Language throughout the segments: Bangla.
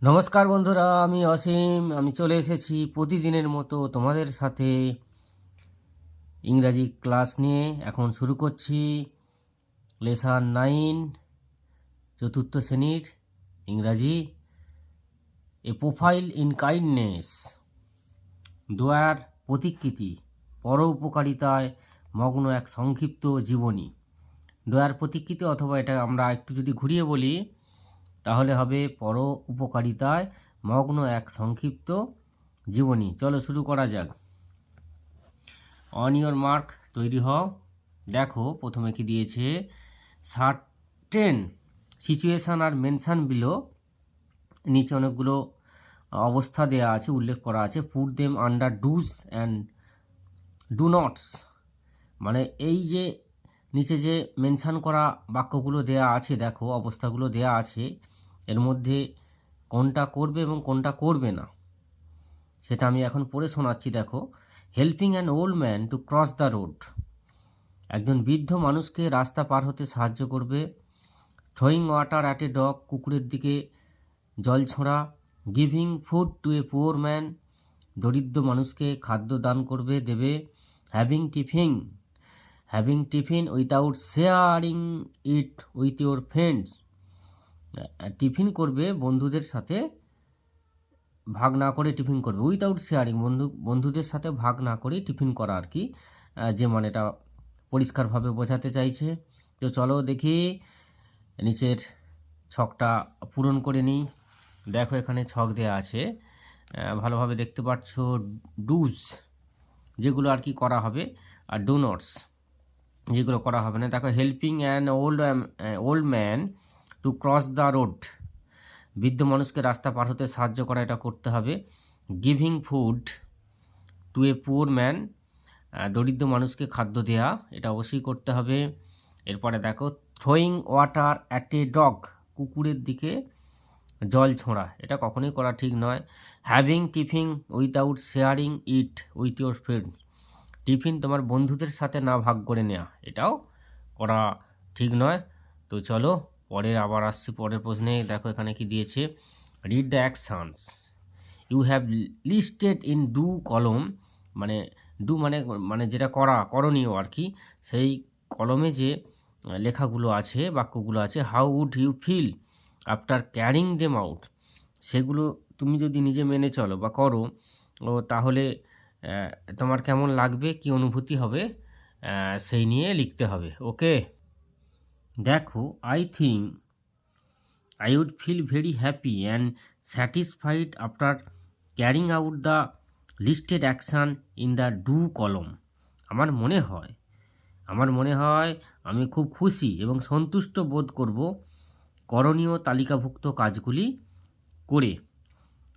নমস্কার বন্ধুরা, আমি অসীম। আমি চলে এসেছি প্রতিদিনের মতো তোমাদের সাথে ইংরাজি ক্লাস নিয়ে। এখন শুরু করছি লেসন 9, চতুর্থ শ্রেণীর ইংরাজি। এ প্রোফাইল ইন কাইন্ডনেস, দয়ার প্রতিকৃতি, পর উপকারিতায় মগ্ন এক সংক্ষিপ্ত জীবনী। দয়ার প্রতিকৃতি, অথবা এটা আমরা একটু যদি ঘুরিয়ে বলি তাহলে হবে পর উপকারিতায় মগ্ন এক সংক্ষিপ্ত জীবনী। চলো শুরু করা যাক। অন ইয়োর মার্ক, তৈরি হও। দেখো প্রথমে কি দিয়েছে, certain situation are mentioned below. নিচে অনেকগুলো অবস্থা দেয়া আছে, উল্লেখ করা আছে। Put them under dos and don'ts, মানে এই যে নিচে যে মেনশান করা বাক্যগুলো দেয়া আছে, দেখো অবস্থাগুলো দেয়া আছে, এর মধ্যে কোনটা করবে এবং কোনটা করবে না সেটা আমি এখন পড়ে শোনাচ্ছি। দেখো, helping an old man to cross the road, একজন বৃদ্ধ মানুষকে রাস্তা পার হতে সাহায্য করবে। Throwing water at a dog, কুকুরের দিকে জল ছোঁড়া। Giving food to a poor man, দরিদ্র মানুষকে খাদ্য দান করবে, দেবে। Having tiffin without sharing it with your friends, tiffin করবে বন্ধুদের সাথে ভাগ না করে টিফিন করবে। উইথাউট শেয়ারিং, বন্ধুদের সাথে ভাগ না করে টিফিন করা আর কি, যে মানেটা পরিষ্কারভাবে বোঝাতে চাইছে। তো চলো দেখি নিচের ছকটা পূরণ করে নিই। দেখো এখানে ছক দেওয়া আছে, ভালোভাবে দেখতে পাচ্ছ। ডুজ যেগুলো আর কি করা হবে, আর ডু নটস যেগুলো করা হবে না। দেখো, helping an old man to cross the road, বৃদ্ধ মানুষকে রাস্তা পার হতে সাহায্য করা, এটা করতে হবে। Giving food to a poor man, দরিদ্র মানুষকে খাদ্য দেয়া, এটা অবশ্যই করতে হবে। এরপরে দেখো, throwing water at a dog, কুকুরের দিকে জল ছোঁড়া, এটা কখনোই করা ঠিক নয়। Having tiffin without sharing it with your friends, tiffin তোমার বন্ধুদের সাথে না ভাগ করে নেওয়া, এটাও করা ঠিক নয়। তো চলো পরের আবার আসছি পরের প্রশ্নে। দেখো এখানে কি দিয়েছে, read the actions you have listed in do column, মানে ডু মানে মানে যেটা করণীয় আর কি, সেই কলমে যে লেখাগুলো আছে, বাক্যগুলো আছে। How would you feel after carrying them out, সেগুলো তুমি যদি নিজে মেনে চলো বা করো, তাহলে তোমার কেমন লাগবে, কি অনুভূতি হবে, সেই নিয়ে লিখতে হবে। ওকে, দেখো, I think I would feel very happy and satisfied after carrying out the listed action in the do column. আমার মনে হয় আমি খুব খুশি এবং সন্তুষ্ট বোধ করব করণীয় তালিকাভুক্ত কাজগুলি করে।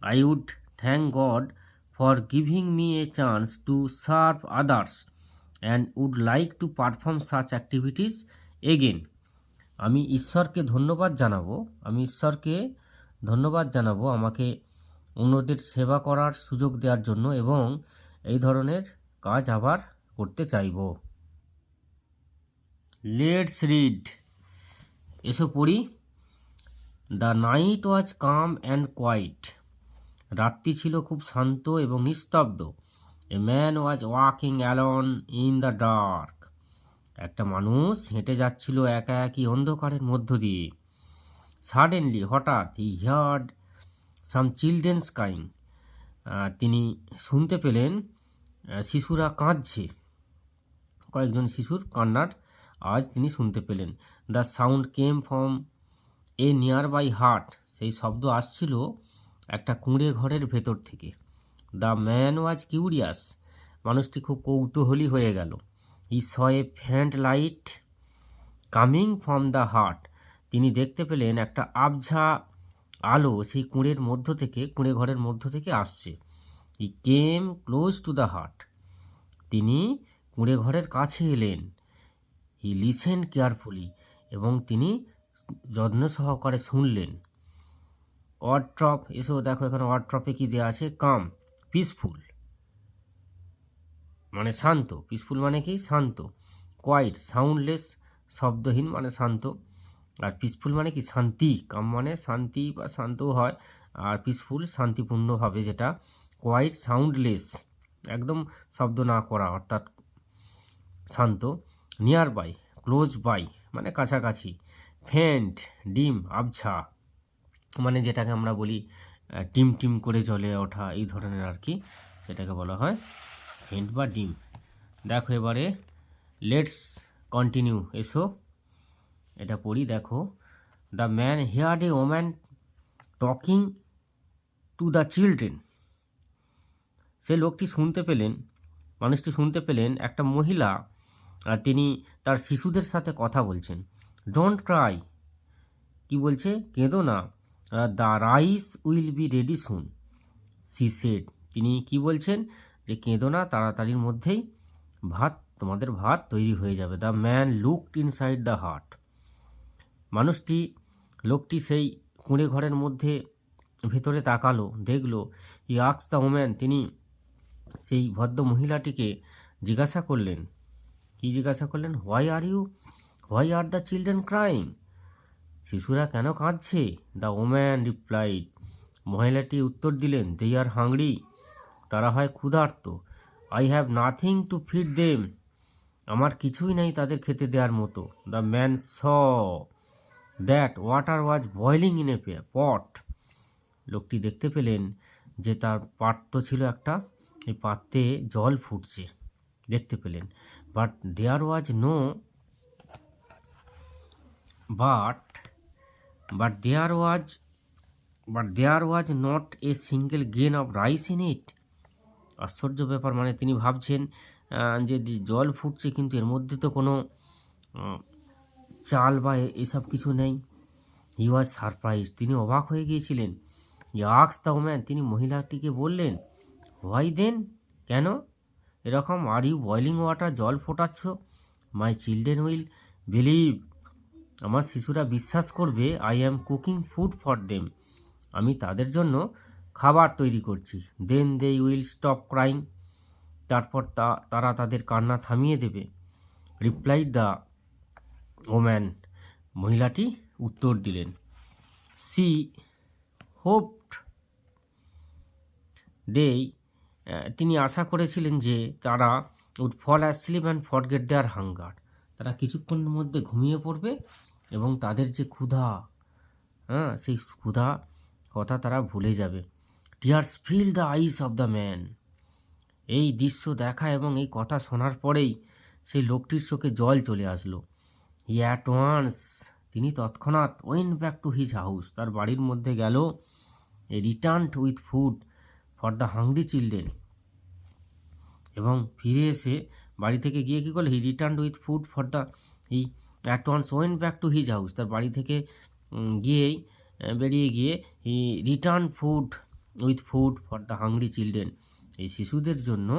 I would thank God for giving me a chance to serve others and would like to perform such activities again. আমি ঈশ্বরকে ধন্যবাদ জানাবো আমাকে অন্যদের সেবা করার সুযোগ দেওয়ার জন্য, এবং এই ধরনের কাজ আবার করতে চাইব। লেটস রিড, এসো পড়ি। The night was calm and quiet, রাত্রি ছিল খুব শান্ত এবং নিস্তব্ধ। A man was walking alone in the dark, একটা মানুষ হেঁটে যাচ্ছিল একা একই অন্ধকারের মধ্য দিয়ে। সাডেনলি, হঠাৎ, he heard some children's crying, তিনি শুনতে পেলেন শিশুরা কাঁদছে, কয়েকজন শিশুর কান্নার আওয়াজ তিনি শুনতে পেলেন। The sound came from a nearby hut, সেই শব্দ আসছিল একটা কুঁড়ে ঘরের ভেতর থেকে। দ্য ম্যান ওয়াজ কিউরিয়াস, মানুষটি খুব কৌতূহলী হয়ে গেল। He saw a faint light coming from the heart, তিনি দেখতে পেলেন একটা আবঝা আলো সেই কুঁড়ে ঘরের মধ্য থেকে আসছে। হি কেম ক্লোজ টু দ্য হার্ট, তিনি কুঁড়ে ঘরের কাছে এলেন। হি লিসেন কেয়ারফুলি, এবং তিনি যত্ন সহকারে শুনলেন। ওয়ার্ডট্রপ, এসো দেখো এখানে ওয়ার্ডট্রপে কি দেওয়া আছে, কাম, পিসফুল মানে শান্ত, পিসফুল মানে কি শান্ত। কোয়াইট, সাউন্ডলেস শব্দহীন মানে শান্ত। আর পিসফুল মানে কি শান্তি, কাম মানে শান্তি বা শান্তও হয়, আর পিসফুল শান্তিপূর্ণভাবে, যেটা কোয়াইট সাউন্ডলেস, একদম শব্দ না করা, অর্থাৎ শান্ত। নিয়ার বাই, ক্লোজ বাই মানে কাছাকাছি। ফেন্ট, ডিম, আবছা মানে যেটাকে আমরা বলি টিম টিম করে জ্বলে ওঠা, এই ধরনের আর কি, সেটাকে বলা হয় ফেন্ট বা ডিম। দেখো এবারে লেটস কন্টিনিউ, এসো এটা পড়ি। দেখো, the man heard a woman talking to the children. সে লোকটি শুনতে পেলেন, মানুষটি শুনতে পেলেন একটা মহিলা, তিনি তার শিশুদের সাথে কথা বলছেন। ডোন্ট ক্রাই, কি বলছে, কেঁদো না। The rice will be ready soon, she said, তিনি কি বলছেন, যে কেঁদো না, তাড়াতাড়ির মধ্যেই তোমাদের ভাত তৈরি হয়ে যাবে। The man looked inside the হাট, লোকটি সেই কুঁড়ে ঘরের মধ্যে ভেতরে তাকালো, দেখলো। ই আক্স দ্য ওম্যান, তিনি সেই ভদ্র মহিলাটিকে জিজ্ঞাসা করলেন, কি জিজ্ঞাসা করলেন, why are the children crying, শিশুরা কেন কাঁদছে। দ্য ওম্যান রিপ্লাইড, মহিলাটি উত্তর দিলেন, দে আর হাংরি, তারা হয় ক্ষুধার্ত। I have nothing to feed them, আমার কিছুই নেই তাদের খেতে দেওয়ার মতো। The man saw that water was boiling in a pot, লোকটি দেখতে পেলেন যে তার পাত্র ছিল একটা, এই পাত্রে জল ফুটছে, দেখতে পেলেন। But there was no but there was not a single grain of rice in it. আশ্চর্য ব্যাপার, মানে তিনি ভাবছেন যে জল ফুটছে, কিন্তু এর মধ্যে তো কোনো চাল বা এসব কিছু নেই। হি ওয়াজ সারপ্রাইজ, তিনি অবাক হয়ে গিয়েছিলেন। আক্স দ্য ওম্যান, তিনি মহিলাটিকে বললেন, হোয়াই দেন, কেন এরকম, আর ইউ বয়লিং ওয়াটার, জল ফোটাচ্ছ। মাই চিলড্রেন উইল বিলিভ, আমার শিশুরা বিশ্বাস করবে। I am cooking food for them, আমি তাদের জন্য খাবার তৈরি করছি। দেন দে উইল স্টপ ক্রাইং, তারপর তারা তাদের কান্না থামিয়ে দেবে। রিপ্লাই দ্য ওম্যান, মহিলাটি উত্তর দিলেন। সি হোপড দে, তিনি আশা করেছিলেন যে তারা would fall asleep and forget their hunger, তারা কিছুক্ষণের মধ্যে ঘুমিয়ে পড়বে এবং তাদের যে ক্ষুধা, সেই ক্ষুধা কথা তারা ভুলে যাবে। Tears fill the eyes of the man, এই দৃশ্য দেখা এবং এই কথা শোনার পরেই সেই লোকটির চোখে জল চলে আসলো। হি অ্যাট ওয়ান্স, তিনি তৎক্ষণাৎ went back to his house, তার বাড়ির মধ্যে গেল। He returned with food for the hungry children, এবং ফিরে এসে বাড়ি থেকে গিয়ে কী করলো, he returned with food for the, he at once went back to his house, তার বাড়ি থেকে বেরিয়ে গিয়ে he return with food for the hungry children, এই শিশুদের জন্য,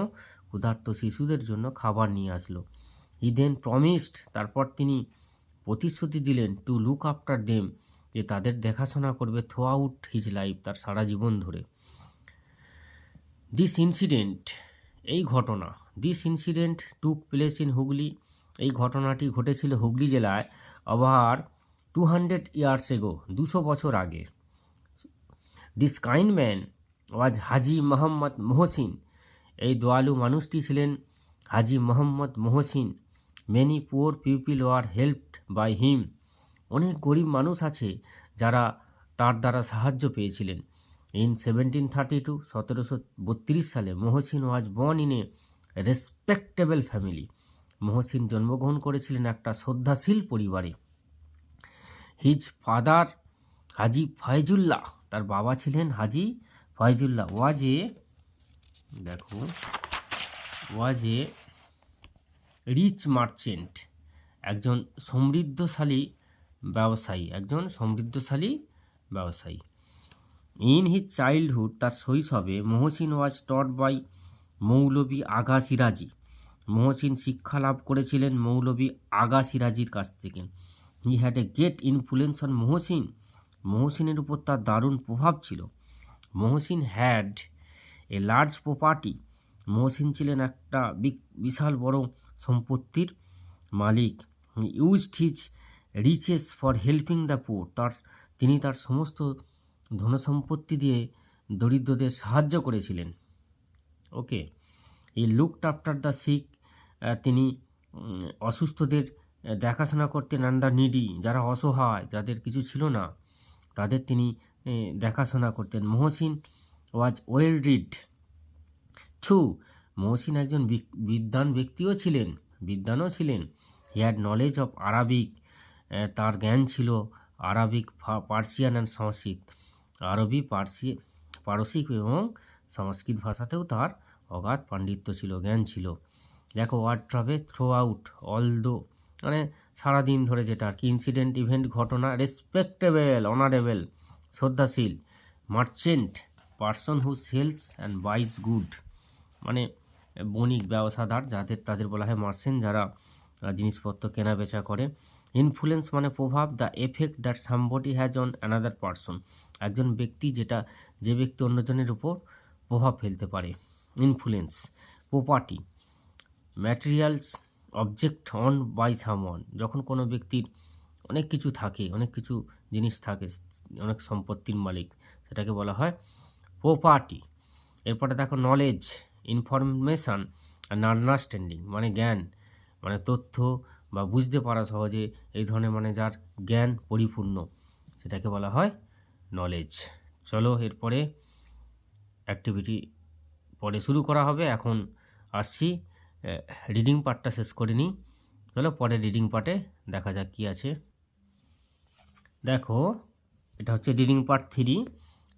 ক্ষুধার্ত শিশুদের জন্য খাবার নিয়ে আসলো। হি দেন প্রমিসড, তারপর তিনি প্রতিশ্রুতি দিলেন, টু লুক আফটার দেম, যে তাদের দেখাশোনা করবে থ্রু আউট হিজ লাইফ, তার সারা জীবন ধরে। দিস ইনসিডেন্ট, এই ঘটনা, this incident took place in Hooghly, এই ঘটনাটি ঘটেছিল হুগলি জেলায় ওভার 200 ইয়ার্স এগো, 200 বছর আগে। This kind man was Haji Mohammad Mohsin, এই দয়ালু মানুষটি ছিলেন Haji Mohammad Mohsin. Many poor people were helped by him, অনেক গরিব মানুষ আছে যারা তার দ্বারা সাহায্য পেয়েছিলেন। ইন 1732, 1732 সালে Mohsin was born in a respectable family, Mohsin জন্মগ্রহণ করেছিলেন একটা শ্রদ্ধাশীল পরিবারে। হিজ ফাদার হাজি ফয়জুল্লাহ, তার বাবা ছিলেন হাজি ফয়জুল্লাহ, ওয়াজ এ রিচ মার্চেন্ট, একজন সমৃদ্ধশালী ব্যবসায়ী। ইন হিজ চাইল্ডহুড, তার শৈশবে, মহসিন ওয়াজ টট বাই মৌলভী আগা সিরাজি, মহসিন শিক্ষা লাভ করেছিলেন মৌলভী আগা সিরাজির কাছ থেকে। He had a great influence on মহসিনের উপর তার দারুণ প্রভাব ছিল। Mohsin had a large property, Mohsin ছিলেন একটা বিশাল বড় সম্পত্তির মালিক। Used his riches for helping the poor, তিনি তার সমস্ত ধনসম্পত্তি দিয়ে দরিদ্রদের সাহায্য করেছিলেন। ওকে, এই লুকড আফটার দ্য সিক, তিনি অসুস্থদের দেখাশোনা করতেন, অ্যান্ড দ্য নিডি, যারা অসহায়, যাদের কিছু ছিল না, তাদের তিনি দেখাশোনা করতেন। Mohsin was well read too, Mohsin একজন বিদ্বান ব্যক্তিও ছিলেন, বিদ্বানও ছিলেন। He had knowledge of Arabic, তার জ্ঞান ছিল আরাবিক, পার্সিয়ান অ্যান্ড সংস্কৃত, আরবি, পারসিক এবং সংস্কৃত ভাষাতেও তার অগাধ পাণ্ডিত্য ছিল, জ্ঞান ছিল। দেখো, word travel throughout although, মানে সারাদিন ধরে যেটা আর কি, ইনসিডেন্ট, ইভেন্ট, ঘটনা। রেসপেক্টেবল, অনারেবল, শ্রদ্ধাশীল। Merchant, person who sells and buys goods, মানে বণিক, ব্যবসাদার, তাদের বলা হয় মার্চেন্ট, যারা জিনিসপত্র কেনা বেচা করে। ইনফ্লুয়েন্স মানে প্রভাব, the effect that somebody has on another person, একজন ব্যক্তি যে ব্যক্তি অন্যজনের উপর প্রভাব ফেলতে পারে, influence. Property, materials object owned by someone, যখন কোনো ব্যক্তির অনেক কিছু থাকে, অনেক কিছু জিনিস থাকে, অনেক সম্পত্তির মালিক, সেটাকে বলা হয় প্রপার্টি। এরপরে দেখো, নলেজ, ইনফরমেশান অ্যান্ড আন্ডারস্ট্যান্ডিং, মানে জ্ঞান, মানে তথ্য বা বুঝতে পারা সহজে, এই ধরনের, মানে যার জ্ঞান পরিপূর্ণ, সেটাকে বলা হয় নলেজ। চলো, এরপরে অ্যাক্টিভিটি পরে শুরু করা হবে। এখন আসছি, রিডিং পার্টটা শেষ করে নিই। চলো পরে রিডিং পার্টে দেখা যাক কী আছে। দেখো, এটা হচ্ছে রিডিং পার্ট 3,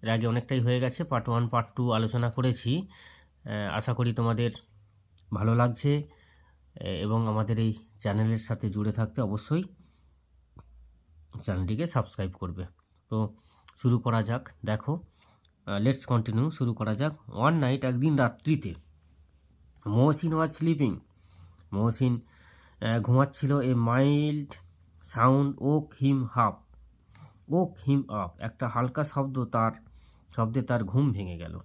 এর আগে অনেকটাই হয়ে গেছে, পার্ট 1 পার্ট 2 আলোচনা করেছি। আশা করি তোমাদের ভালো লাগছে, এবং আমাদের এই চ্যানেলের সাথে জুড়ে থাকতে অবশ্যই চ্যানেলটিকে সাবস্ক্রাইব করবে। তো শুরু করা যাক। দেখো, লেটস কন্টিনিউ, শুরু করা যাক। ওয়ান নাইট, একদিন রাত্রিতে, মহসিন ওয়াজ স্লিপিং, মহসিন ঘুমাচ্ছিল। A mild sound woke him up, একটা হালকা শব্দে তার ঘুম ভেঙে গেল।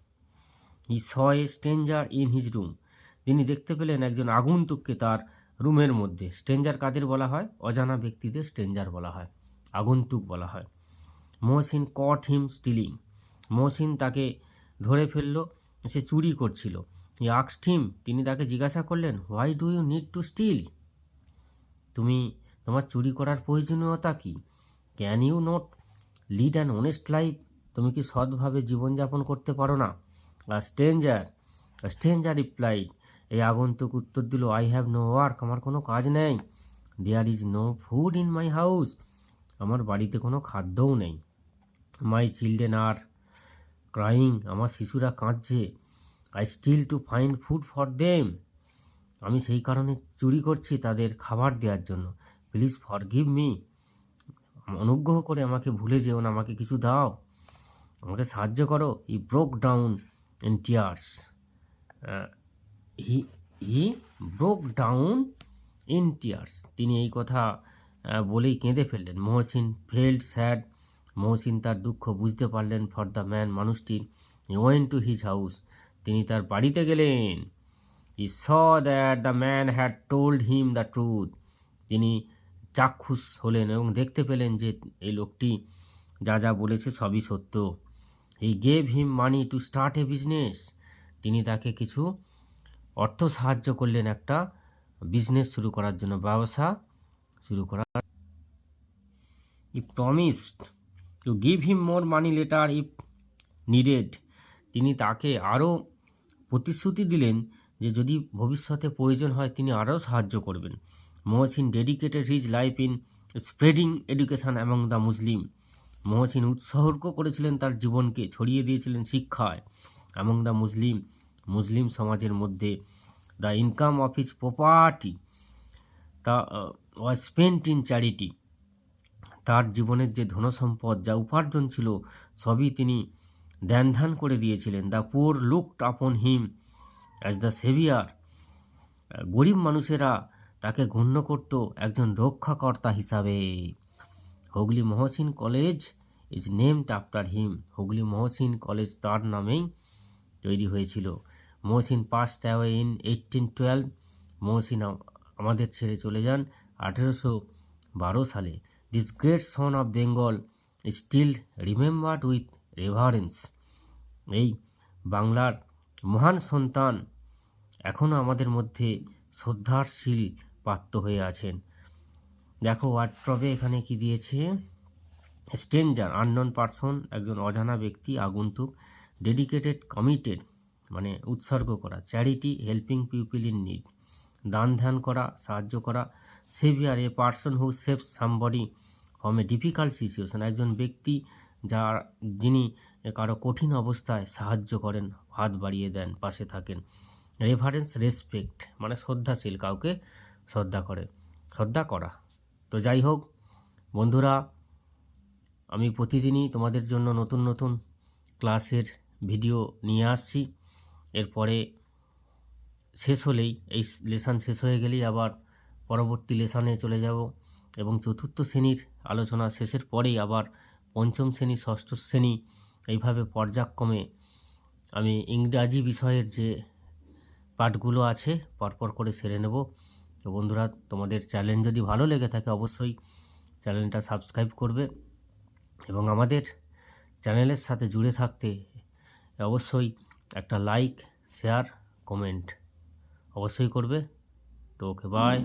He saw a stranger in his room, তিনি দেখতে পেলেন একজন আগন্তুককে তার রুমের মধ্যে। স্ট্রেঞ্জার কাদের বলা হয়? অজানা ব্যক্তিদের স্ট্রেঞ্জার বলা হয়, আগন্তুক বলা হয়। মহসিন কট হিম স্টিলিং, মহসিন তাকে ধরে ফেলল, সে চুরি করছিল। হি আস্কড হিম, তিনি তাকে জিজ্ঞাসা করলেন, why do you need to steal, তোমার চুরি করার প্রয়োজনীয়তা কী? Can you not lead an honest life, তুমি কি সৎভাবে জীবনযাপন করতে পারো না? স্ট্রেঞ্জার রিপ্লাইড, এই আগন্তুক উত্তর দিল, আই হ্যাভ নো ওয়ার্ক, আমার কোনো কাজ নেই। There is no food in my house, আমার বাড়িতে কোনো খাদ্যও নেই। মাই চিলড্রেন আর ক্রাইং, আমার শিশুরা কাঁদছে। I steal to find food for them, আমি সেই কারণে চুরি করছি তাদের খাবার দেওয়ার জন্য। প্লিজ ফরগিভ মি, অনুগ্রহ করে আমাকে ভুলে যেও না, আমাকে কিছু দাও, আমাকে সাহায্য করো। হি broke down in tears, he broke down in tears, তিনি এই কথা বলেই কেঁদে ফেললেন। মহসিন ফেল্ড স্যাড, মহসিন তার দুঃখ বুঝতে পারলেন। ফর দ্য ম্যান, মানুষটি। He went to his house, তিনি তার বাড়িতে গেলেন। He saw that the man had told him the truth, তিনি চাক্ষুষ হলেন এবং দেখতে পেলেন যে এই লোকটি যা যা বলেছে সবই সত্য। He gave him money to start A business, তিনি তাকে কিছু অর্থ সাহায্য করলেন একটা বিজনেস শুরু করার জন্য, ব্যবসা শুরু করার। He promised to give him more money later if needed, তিনি তাকে আরও প্রতিশ্রুতি দিলেন যে যদি ভবিষ্যতে প্রয়োজন হয় তিনি আরও সাহায্য করবেন। Mohsin dedicated his life in spreading education among the Muslim, Mohsin উৎসর্গ করেছিলেন তার জীবনকে, ছড়িয়ে দিয়েছিলেন শিক্ষায়। অ্যামং দ্য মুসলিম সমাজের মধ্যে। The income of his property তা ওয়াজ স্পেন্ট ইন চ্যারিটি, তার জীবনের যে ধনসম্পদ যা উপার্জন ছিল সবই তিনি ধ্যান করে দিয়েছিলেন। দ্য পুয়ার লুকড আপন হিম অ্যাজ দ্য সেভিয়ার, গরিব মানুষেরা তাকে গণ্য করত একজন রক্ষাকর্তা হিসাবে। Hooghly Mohsin college is named after him, Hooghly Mohsin college তার নামেই তৈরি হয়েছিল। Mohsin passed away in 1812, Mohsin আমাদের ছেড়ে চলে যান 1812 সালে। This great son of Bengal still remembered with reverence. এই বাংলার মহান সন্তান এখনও আমাদের মধ্যে শ্রদ্ধাশীল পাত্র হয়ে আছেন। দেখো ওয়ার্ড্রবে এখানে কি দিয়েছে, স্ট্রেঞ্জার আননোন পারসন, একজন অজানা ব্যক্তি, আগন্তুক, ডেডিকেটেড কমিটেড মানে উৎসর্গ করা, charity helping people in need দান ধ্যান করা, সাহায্য করা, saviour a person who saves somebody from a difficult situation, একজন ব্যক্তি যিনি কারো কঠিন অবস্থায় সাহায্য করেন, হাত বাড়িয়ে দেন, পাশে থাকেন। রেভারেন্স রেসপেক্ট মানে শ্রদ্ধাশীল, কাউকে শ্রদ্ধা করা। তো যাই হোক বন্ধুরা, আমি প্রতিদিনই তোমাদের জন্য নতুন নতুন ক্লাসের ভিডিও নিয়ে আসছি। এরপরে শেষ হলেই, এই লেসন শেষ হয়ে গেলেই আবার পরবর্তী লেসনে চলে যাব এবং চতুর্থ শ্রেণীর আলোচনা শেষের পরেই আবার পঞ্চম শ্রেণী, ষষ্ঠ শ্রেণী, এইভাবে পর্যায়ক্রমে আমি ইংরাজি বিষয়ের যে পাঠগুলো আছে পরপর করে সেরে নেব। তো বন্ধুরা, তোমাদের চ্যানেল যদি ভালো লেগে থাকে অবশ্যই চ্যানেলটা সাবস্ক্রাইব করবে এবং আমাদের চ্যানেলের সাথে জুড়ে থাকতে অবশ্যই একটা লাইক, শেয়ার, কমেন্ট অবশ্যই করবে। তো ওকে, বাই।